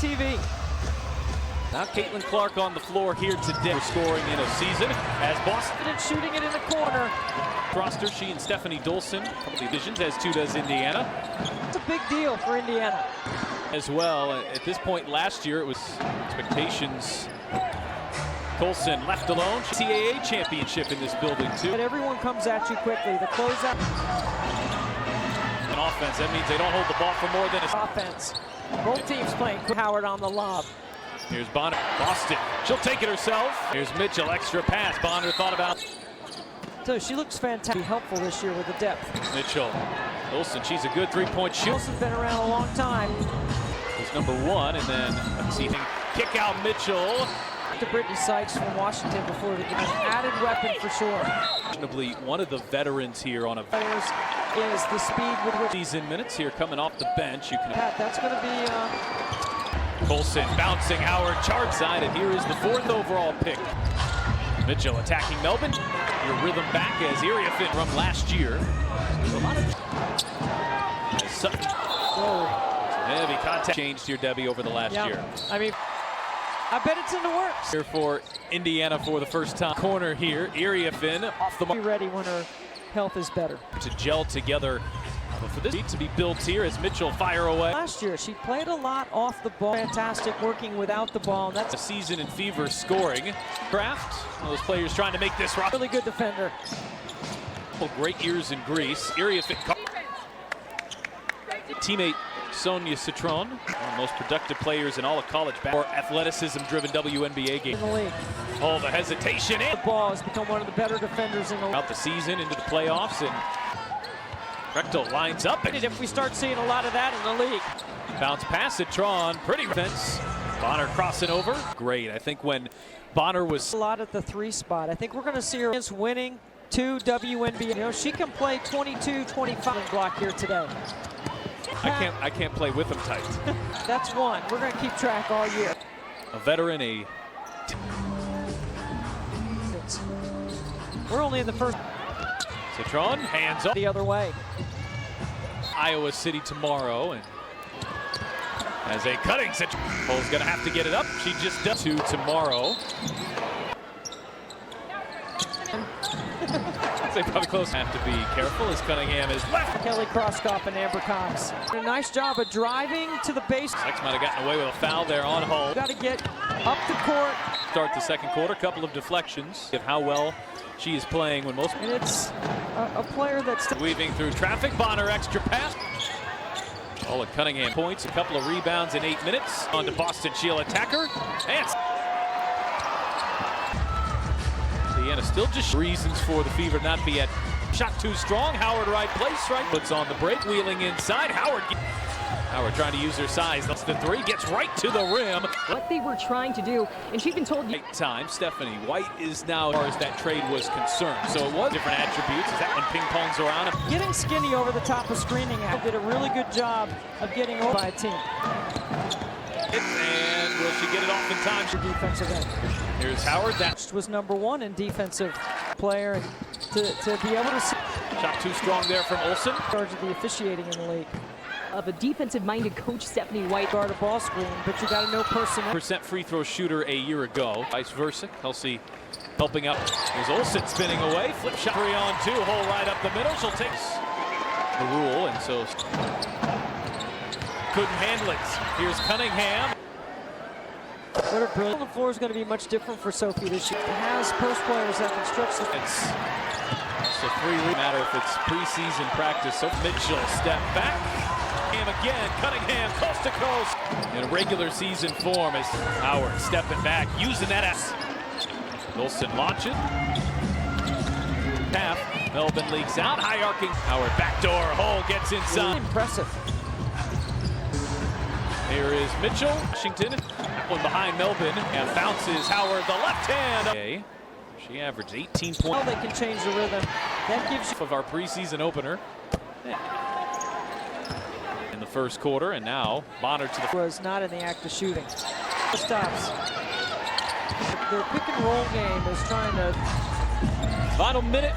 TV. Now Caitlin Clark on the floor here today. Scoring in a season as Boston And shooting it in the corner. roster. She and Stephanie Dolson, a couple of divisions, as too does Indiana. It's a big deal for Indiana. As well, at this point last year, it was expectations. Colson left alone. CAA championship in this building too. But everyone comes at you quickly. The closeout. An offense, that means they don't hold the ball for more than a Offense. Both teams playing. Howard on the lob. Here's Bonner. Boston. She'll take it herself. Here's Mitchell. Extra pass. Bonner thought about. So she looks fantastic. Helpful this year with the depth. Mitchell. Wilson. She's a good three-point shooter. Wilson's been around a long time. He's number one, and then let's see. Kick out Mitchell. To Brittany Sykes from Washington before the game. An added weapon for sure. One of the veterans here on a Players is the speed with which season minutes here coming off the bench. You can. Pat, that's going to be. Colson bouncing Howard chart side, and here is the 4th overall pick. Mitchell attacking Melbourne. Your rhythm back as area fit from last year. There's a lot of Sutton. Heavy contact changed here, Debbie, over the last year. I mean, I bet it's in the works. Here for Indiana for the first time. Corner here, Iriafin off the mark. Be ready when her health is better. To gel together. But for this to be built here as Mitchell fire away. Last year, she played a lot off the ball. Fantastic working without the ball. And that's a season in fever scoring. Kraft, those players trying to make this rock. Really good defender. Great years in Greece. Iriafin. Teammate Sonia Citron, one of the most productive players in all of college basketball. Athleticism-driven WNBA game. In the league. Oh, the hesitation in. The ball has become one of the better defenders in the league. Out the season into the playoffs, and Recto lines up. And if we start seeing a lot of that in the league. Bounce pass, Citron, pretty defense. Bonner crossing over. Great. I think when Bonner was a lot at the 3 spot. I think we're going to see her winning 2 WNBA. You know, she can play 22-25 block here today. I can't play with them tight. That's one. We're going to keep track all year. A veteran, We're only in the first. Citron, hands up. The other way. Iowa City tomorrow, and as a cutting situation. Cole's going to have to get it up. She just does. 2 tomorrow. They probably close. Have to be careful as Cunningham is left. Kelly Crosskopf and Amber Cox. A nice job of driving to the base. Sykes might have gotten away with a foul there on Hull. Got to get up the court. Start the second quarter. Couple of deflections of how well she is playing when most. And it's a player that's weaving through traffic. Bonner extra pass. All of Cunningham points. A couple of rebounds in 8 minutes. On to Boston. She'll attack her. And Indiana still just reasons for the Fever not be at shot too strong. Howard right place, right. Puts on the break, wheeling inside. Howard trying to use her size. That's the 3, gets right to the rim. What they were trying to do, and she's been told. Right time, Stephanie White is now, as far as that trade was concerned. So it was different attributes. Is that when ping pongs around? Getting skinny over the top of screening out. Did a really good job of getting over by a team. And will she get it off in time? For defensive end. Here's Howard. That was number 1 in defensive player. And to be able to see. Shot too strong there from Olsen. Charge of the officiating in the league. Of a defensive-minded coach, Stephanie White. Guard a ball screen, but you got to know personnel. % free throw shooter a year ago. Vice versa. Kelsey helping out. There's Olsen spinning away. Flip shot 3 on 2. Hole right up the middle. She'll take the rule, and so couldn't handle it. Here's Cunningham. What a brilliant. The floor is going to be much different for Sophie this year. It has post players that can stretch the. It's a 3 matter if it's preseason practice. So Mitchell step back. Again, Cunningham coast to coast in a regular season form as Howard stepping back, using that as Wilson launching. Half, Melbourne leaks out, high arcing. Howard backdoor, Hole gets inside. Impressive. Here is Mitchell, Washington, that one behind Melbourne, and bounces Howard the left hand. Okay. She averaged 18 points. Well, they can change the rhythm. That gives you of our preseason opener. In the first quarter, and now Bonner to the was not in the act of shooting. Stops. Their pick and roll game is trying to. Final minute.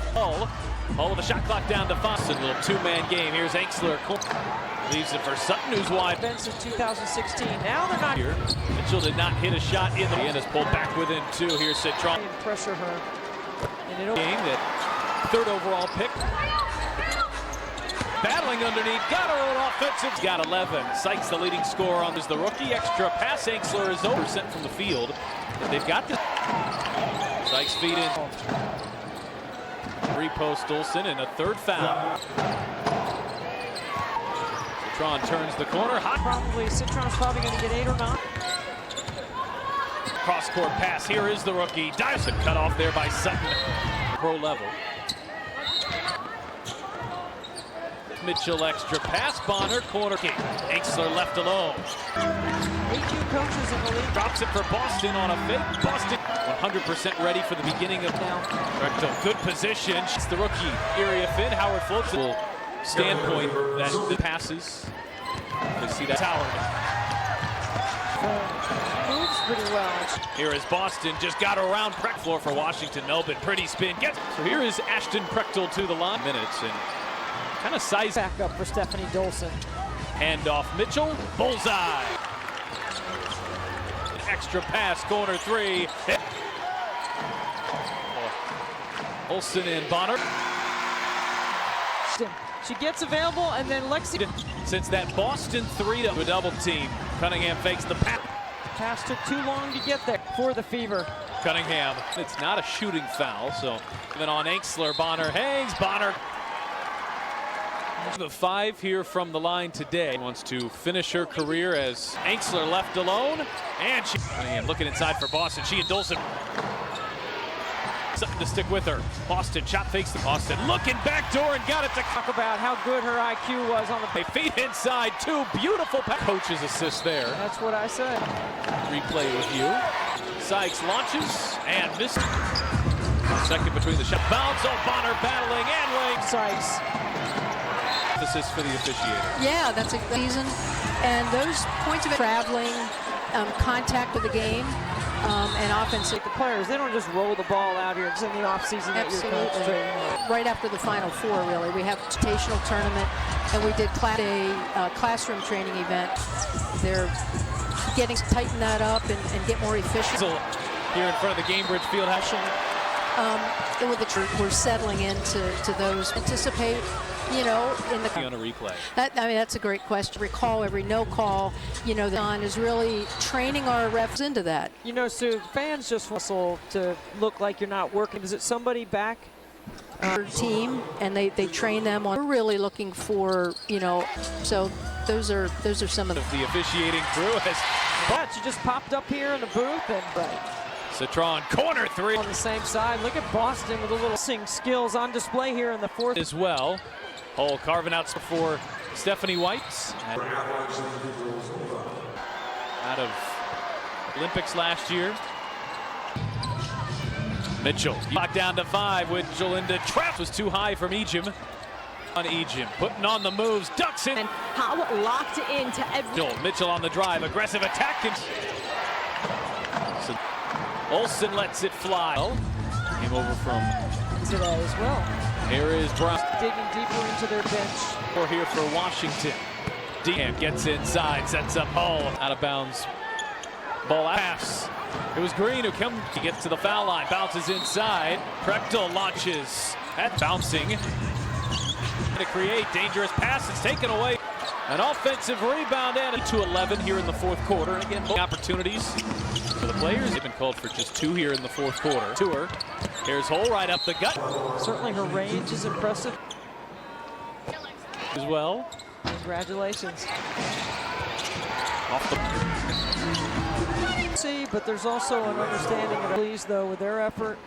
All with the shot clock down to 5. A little two-man game. Here's Anxler. Leaves it for Sutton, who's wide. Been since 2016. Now they're not Here, Mitchell did not hit a shot in the end. Is pulled back within 2. Here's Citron. Pressure her. And it'll Game that 3rd overall pick. Battling underneath. Got her own offensive. Got 11. Sykes the leading scorer on this. The rookie extra pass. Anxler is over. Sent from the field. But they've got this. Sykes feed in. Repost Olsen and a 3rd foul. Citron turns the corner. Citron's probably going to get 8 or 9. Cross-court pass. Here is the rookie. Dives and cut off there by Sutton. Pro level. Mitchell extra pass. Bonner corner kick. Anxler left alone. 8 new coaches in the league. Drops it for Boston on a fake. Boston 100% ready for the beginning of now. Recto, good position. It's the rookie. Area Finn. Howard floats it. Standpoint that the passes. You see that Howard. Moves pretty well. Here is Boston. Just got around Preck floor for Washington. Melbourne. Pretty spin. So here is Ashton Prechtel to the line. Minutes and kind of size. Back up for Stephanie Dolson. Handoff Mitchell. Bullseye. Extra pass. Corner 3. Olsen and Bonner. She gets available, and then Lexi. Since that Boston 3 to a double team. Cunningham fakes the pass. Pass took too long to get there for the Fever. Cunningham. It's not a shooting foul, so even on Anxler. Bonner hangs. Bonner. The 5 here from the line today. Wants to finish her career as Anxler left alone. And she looking inside for Boston. She and Dolson. Something to stick with her. Boston shot fakes the Boston. Looking back door and got it to talk about how good her IQ was on the. They feed inside 2. Beautiful coach's assist there. That's what I said. Replay review. Sykes launches and misses. Second between the shot. Bounce. Oh, Bonner battling and Wayne Sykes. Emphasis for the officiator. Yeah, that's a season. And those points of traveling, contact with the game, and offensive. The players, they don't just roll the ball out here. It's in the offseason that you're concentrating on. Right after the Final Four, really. We have a rotational tournament, and we did a classroom training event. They're getting to tighten that up and get more efficient. Here in front of the Gamebridge field house. We're settling into those. Anticipate, you know, in the on a replay. That's a great question. Recall every no call. You know, the on is really training our refs into that. You know, Sue, fans just whistle to look like you're not working. Is it somebody back? Team, and they train them on. We're really looking for, you know, so those are some of the officiating crew. But she just popped up here in the booth and right. Citron corner 3 on the same side. Look at Boston with a little skills on display here in the 4th as well. Hole carving out for Stephanie White. Out of Olympics last year. Mitchell locked down to 5 with Jolinda. Trap was too high from Ejim. On Ejim, putting on the moves, ducks in. And how locked into every. Mitchell on the drive, aggressive attack. So Olsen lets it fly. Came over from today as well. Here is Brown. Digging deeper into their bench. We're here for Washington. Dean gets inside, sets up Hull. Out of bounds. Ball pass. It was Green who he gets to the foul line, bounces inside. Prechtel launches. That bouncing. To create dangerous pass. It's taken away. An offensive rebound and to 11 here in the 4th quarter. And again, both opportunities for the players. They've been called for just 2 here in the 4th quarter. To her. Here's Hole right up the gut. Certainly her range is impressive. As well. Congratulations. Off the. See, but there's also an understanding of pleased though with their effort.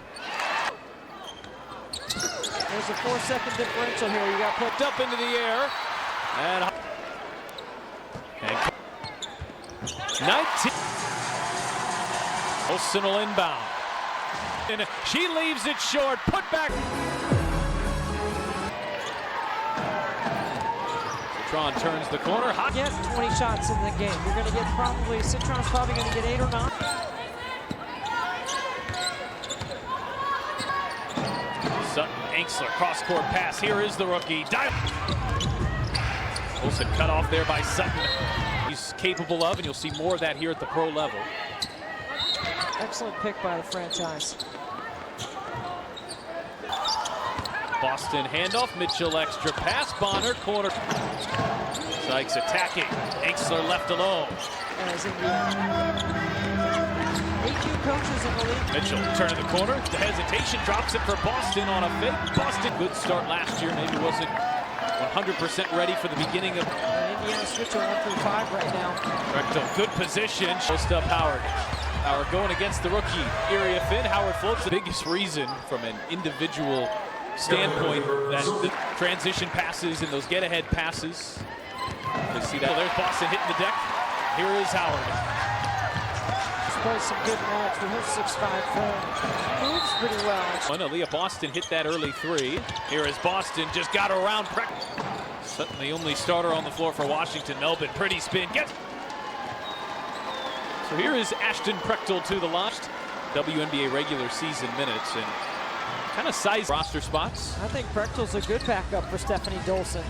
There's a 4-second differential here. You got put up into the air. And 19. Olsen will inbound. And she leaves it short. Put back. Citron turns the corner. Hot. Get 20 shots in the game. You're going to get Citron's probably going to get 8 or 9. Sutton Anxler, cross-court pass. Here is the rookie. Olsen cut off there by Sutton. He's capable of, and you'll see more of that here at the pro level. Excellent pick by the franchise. Boston handoff, Mitchell extra pass, Bonner corner. Sykes attacking, Anxler left alone. As Indiana. 8 new coaches in the league. Mitchell turning the corner, the hesitation drops it for Boston on a fake. Boston, good start last year, maybe wasn't 100% ready for the beginning of. Indiana switching 1 through 5 right now. Recto, good position. Post up Howard. Howard going against the rookie, Area Finn. Howard floats. The biggest reason from an individual standpoint that the transition passes and those get-ahead passes. You see that. There's Boston hitting the deck. Here is Howard. He's played some good minutes with her 6'5" form. Moves pretty well. Aaliyah Boston hit that early three. Here is Boston, just got around. Sutton, the only starter on the floor for Washington. Melbourne, pretty spin. So here is Ashton Prechtel to the last WNBA regular season minutes and kind of size roster spots. I think Prechtel's a good backup for Stephanie Dolson.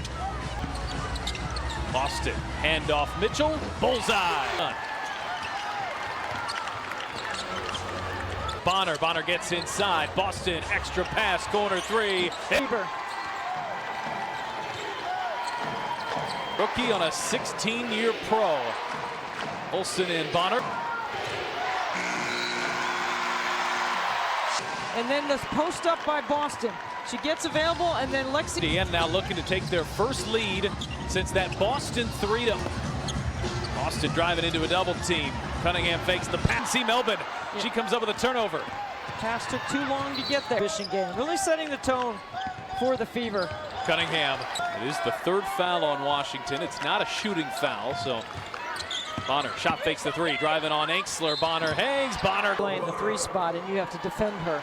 Boston, handoff Mitchell, bullseye. Bonner gets inside. Boston, extra pass, corner three. Bieber. Rookie on a 16-year pro. Olsen and Bonner. And then the post up by Boston. She gets available, and then Lexi. And now looking to take their first lead since that Boston 3-0. Boston driving into a double team. Cunningham fakes the pass. See Melbourne. Yeah. She comes up with a turnover. Pass took too long to get there. Fishing game. Really setting the tone for the Fever. Cunningham. It is the third foul on Washington. It's not a shooting foul, so Bonner shot fakes the three. Driving on Anxler. Bonner hangs. Bonner Playing the 3 spot, and you have to defend her.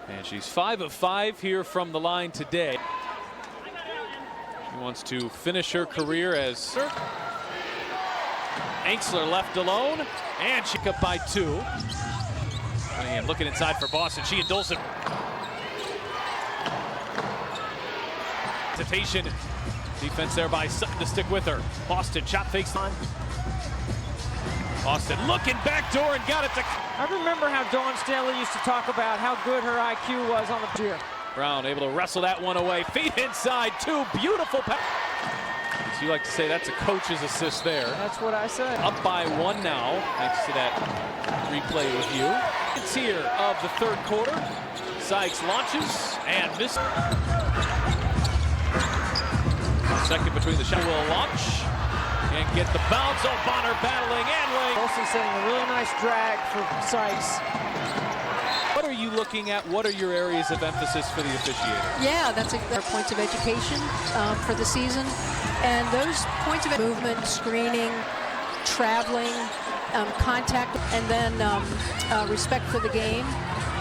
And she's 5 of 5 here from the line today. She wants to finish her career as Anxler left alone, and she up by 2. And looking inside for Boston, she and Dolson. Hesitation, defense there by Sutton to stick with her. Boston shot fakes on. Boston looking backdoor and got it to. I remember how Dawn Staley used to talk about how good her IQ was on the year. Brown able to wrestle that one away. Feet inside, 2 beautiful passes. So you like to say that's a coach's assist there. That's what I said. Up by 1 now, thanks to that replay review. It's here of the third quarter. Sykes launches and misses. Second between the shot will launch. And get the bounce. Oh, Bonner battling and laying. Olsen setting a really nice drag for Sykes. What are you looking at? What are your areas of emphasis for the officiator? Yeah, that's their points of education for the season. And those points of movement, screening, traveling, contact, and then respect for the game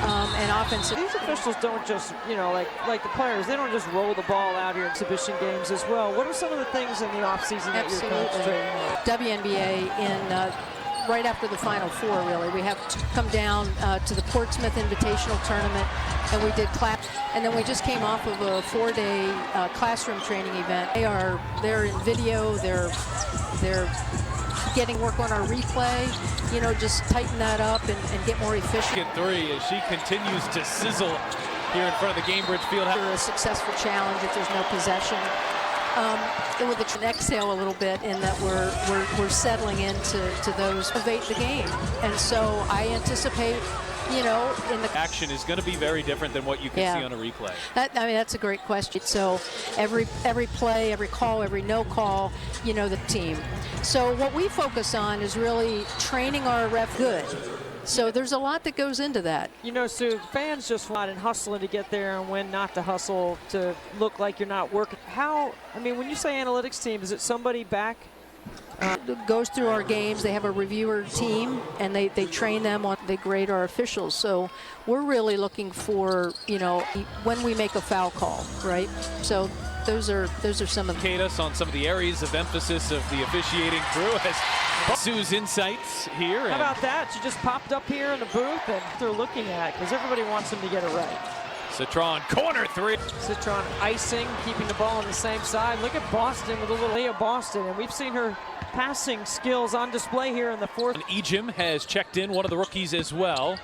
and offensive. These officials don't just, you know, like the players, they don't just roll the ball out here in exhibition games as well. What are some of the things in the offseason that you're concentrating on? WNBA in right after the Final Four, really. We have to come down to the Portsmouth Invitational Tournament, and we did class. And then we just came off of a 4-day classroom training event. They're in video. They're getting work on our replay. You know, just tighten that up and get more efficient. 3 as she continues to sizzle here in front of the Gainbridge field. After a successful challenge, if there's no possession. With the exhale a little bit in that we're settling into those evade the game, and so I anticipate, you know, in the action is going to be very different than what you can see on a replay. I mean, that's a great question. So every play, every call, every no call, you know, the team. So what we focus on is really training our ref good. So there's a lot that goes into that. You know, Sue, fans just want and hustling to get there and when not to hustle to look like you're not working. I mean, when you say analytics team, is it somebody back? Goes through our games. They have a reviewer team, and they train them on. They grade our officials. So we're really looking for, you know, when we make a foul call, right? So those are some of. Educate us on some of the areas of emphasis of the officiating crew as Sue's insights here. How about that? She just popped up here in the booth, and they're looking at because everybody wants them to get it right. Citron, corner three. Citron icing, keeping the ball on the same side. Look at Boston with a little Leah Boston, and we've seen her passing skills on display here in the fourth. And Ejim has checked in, one of the rookies as well.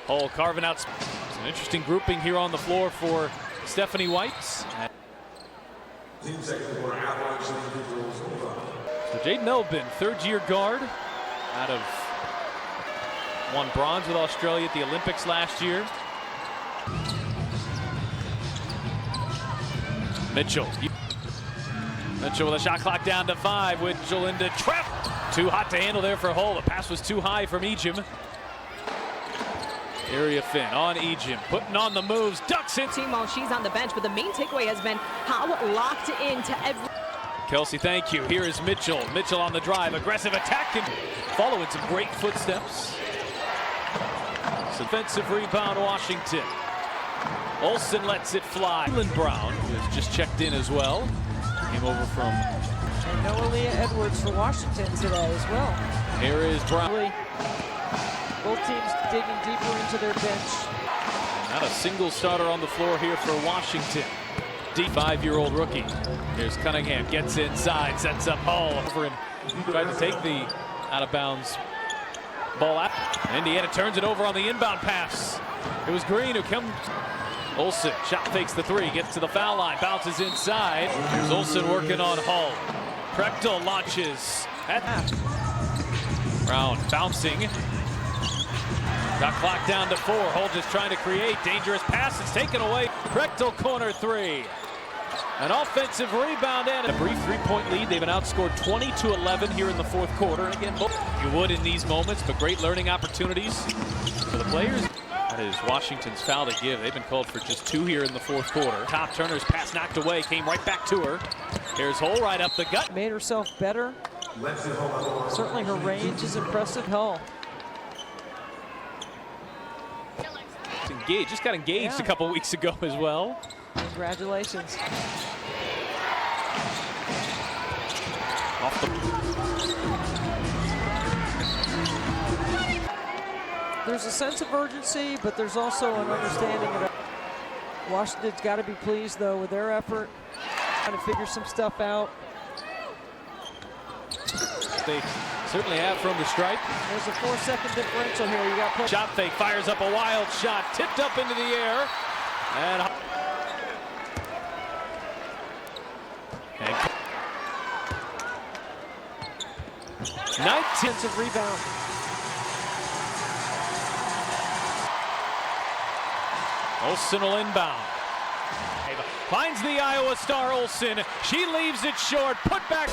Hull carving out some interesting grouping here on the floor for Stephanie Whites. So Jade Melbourne, third-year guard, out of won bronze with Australia at the Olympics last year. Mitchell with a shot clock down to 5. Mitchell into trap. Too hot to handle there for Hull. The pass was too high from Ejim. Area Finn on Ejim, putting on the moves, ducks in. Team while she's on the bench, but the main takeaway has been how locked into every. Kelsey, thank you. Here is Mitchell. Mitchell on the drive, aggressive attack, and following some great footsteps. Defensive rebound, Washington. Olsen lets it fly. Lynn Brown, who has just checked in as well. Came over from. And Noah Leah Edwards for Washington today as well. Here is Brown. Both teams digging deeper into their bench. Not a single starter on the floor here for Washington. Deep 5-year-old rookie. Here's Cunningham, gets inside, sets up Hull. Over and tried to take the out-of-bounds ball out. Indiana turns it over on the inbound pass. It was Green who comes. Olsen, shot fakes the 3, gets to the foul line, bounces inside. Here's Olsen working on Hull. Prechtel launches at Brown bouncing. Got clock down to 4. Hull just trying to create. Dangerous pass. It's taken away. Prechtel corner 3. An offensive rebound and a brief 3-point lead. They've been outscored 20-11 here in the fourth quarter. And again, you would in these moments, but great learning opportunities for the players. That is Washington's foul to give. They've been called for just 2 here in the fourth quarter. Top Turner's pass knocked away, came right back to her. Here's Hull right up the gut. Made herself better. Certainly her range is impressive. Hull. Engaged, just got engaged a couple weeks ago as well. Congratulations. Off the... There's a sense of urgency, but there's also an understanding of it. Washington's got to be pleased, though, with their effort. Trying to figure some stuff out. They certainly have from the stripe. There's a 4-second differential here. You got shot fake, fires up a wild shot, tipped up into the air, and 19th rebound. Olsen will inbound. Finds the Iowa star Olsen. She leaves it short. Put back.